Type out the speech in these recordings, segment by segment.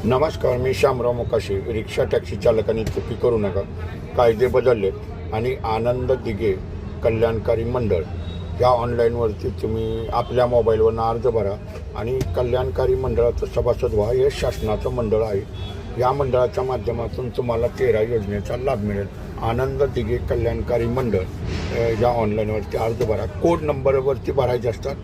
नमस्कार, मी Shyamrao Mokashi. Rickshaw taxi चालकांनी चुकी करू नका. कायदे बदललेत आणि आनंद दिघे कल्याणकारी मंडळ या ऑनलाईनवरती तुम्ही आपल्या मोबाईलवरून अर्ज भरा आणि कल्याणकारी मंडळाचं सभासद व्हा. हे शासनाचं मंडळ आहे. या मंडळाच्या माध्यमातून तुम्हाला 13 योजनेचा लाभ मिळेल. आनंद दिघे कल्याणकारी मंडळ या ऑनलाईनवरती अर्ज भरा. कोड नंबरवरती भरायचे असतात,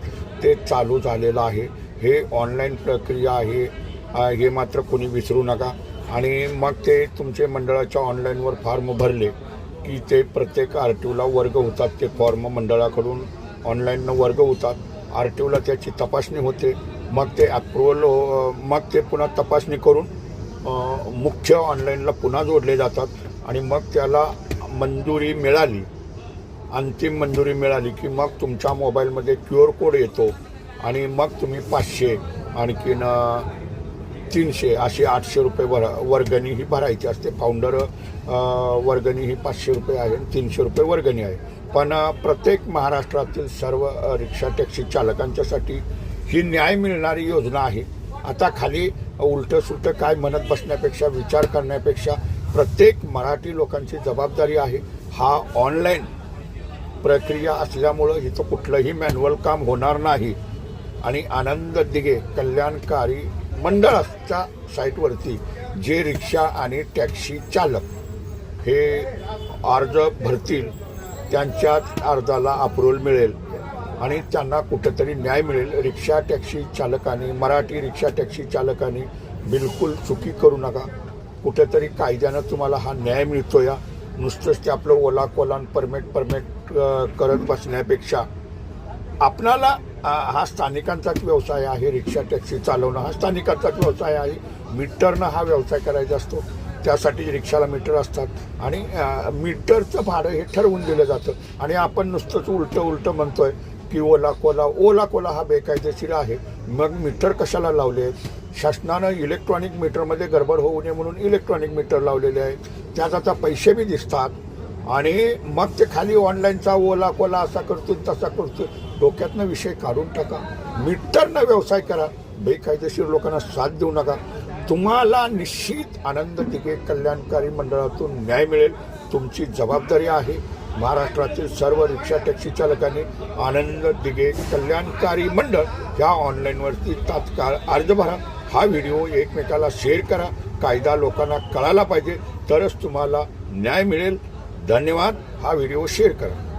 ते चालू झालेलं आहे. हे ऑनलाईन प्रक्रिया आहे, हे मात्र कोणी विसरू नका. आणि मग ते तुमचे मंडळाच्या ऑनलाईनवर फॉर्म भरले की ते प्रत्येक RTOला वर्ग होतात. ते फॉर्म मंडळाकडून ऑनलाईननं वर्ग होतात. RTOला त्याची तपासणी होते. मग ते अप्रुव्हल मग ते पुन्हा तपासणी करून मुख्य ऑनलाईनला पुन्हा जोडले जातात. आणि मग त्याला मंजुरी मिळाली, अंतिम मंजुरी मिळाली की मग तुमच्या मोबाईलमध्ये QR कोड येतो आणि मग तुम्ही 500 आणखीन 300 अशी 800 रुपये वर्गणी ही भरायची असते. फाउंडर वर्गणी ही 500 रुपये आहे, 300 रुपये वर्गणी आहे. पण प्रत्येक महाराष्ट्रातील सर्व रिक्षा टॅक्सी चालकांच्यासाठी ही न्याय मिळणारी योजना आहे. आता खाली उलटं सुलटं काय म्हणत बसण्यापेक्षा, विचार करण्यापेक्षा प्रत्येक मराठी लोकांची जबाबदारी आहे. हा ऑनलाईन प्रक्रिया असल्यामुळं इथं कुठलंही मॅन्युअल काम होणार नाही. आणि आनंद दिघे कल्याणकारी मंडळाच्या साईटवरती जे रिक्षा आणि टॅक्सी चालक हे अर्ज भरतील त्यांच्याच अर्जाला अप्रुव्हल मिळेल आणि त्यांना कुठेतरी न्याय मिळेल. रिक्षा टॅक्सी चालकांनी, मराठी रिक्षा टॅक्सी चालकांनी बिलकुल चुकी करू नका. कुठेतरी कायद्यानं तुम्हाला हा न्याय मिळतो. या नुसतंच ते आपलं ओला कोलान परमेट करत बसण्यापेक्षा आपणाला हा स्थानिकांचाच व्यवसाय आहे. रिक्षा टॅक्सी चालवणं हा स्थानिकांचाच व्यवसाय आहे. मीटरनं हा व्यवसाय करायचा असतो. त्यासाठी रिक्षाला मीटर असतात आणि मीटरचं भाडं हे ठरवून दिलं जातं. आणि आपण नुसतंच उलटं म्हणतोय की ओला कोला हा बेकायदेशीर आहे. मग मीटर कशाला लावले आहेत? शासनानं इलेक्ट्रॉनिक मीटरमध्ये गडबड होऊ नये म्हणून इलेक्ट्रॉनिक मीटर लावलेले आहेत. त्यात आता पैसे बी दिसतात आणि मग ते खाली ऑनलाईनचा ओला कोला असा करतो तसा करतो. डोक्यातनं विषय काढून टाका. मीटरनं व्यवसाय करा. बेकायदेशीर लोकांना साथ देऊ नका. तुम्हाला निश्चित आनंद दिघे कल्याणकारी मंडळातून न्याय मिळेल. तुमची जबाबदारी आहे. महाराष्ट्रातील सर्व रिक्षा टॅक्सी चालकांनी आनंद दिघे कल्याणकारी मंडळ ह्या ऑनलाईनवरती तात्काळ अर्ज भरा. हा व्हिडिओ एकमेकाला शेअर करा. कायदा लोकांना कळायला पाहिजे, तरच तुम्हाला न्याय मिळेल. धन्यवाद. हा व्हिडिओ शेअर करा.